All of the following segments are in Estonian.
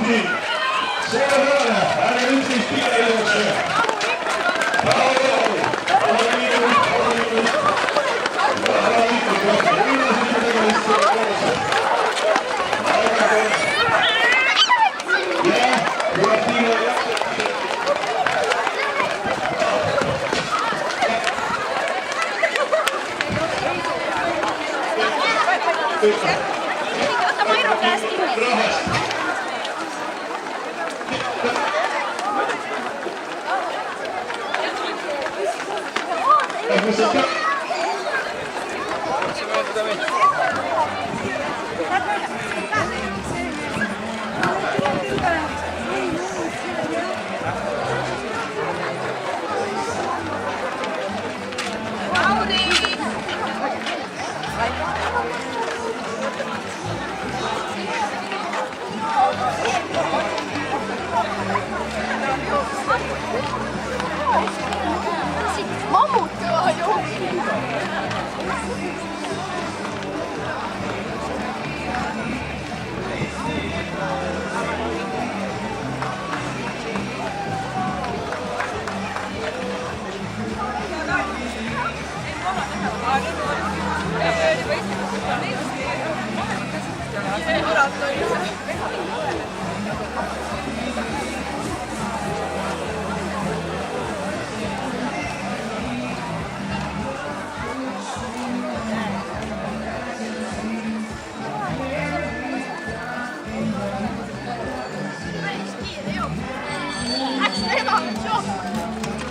nii, selle peale, ärge nüüd siis piiri jookse. Võta Mairu käest kinni. Mammut kõva jooksis.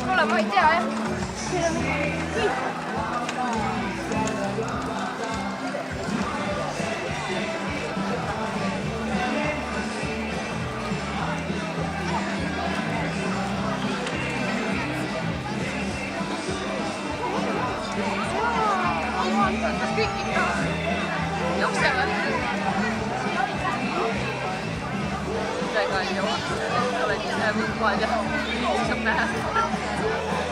Kuule, ma ei tea, jah. Kas kõik ikka jooksevad? Väga ei jõua. Olen ise võtvad ja saab näha.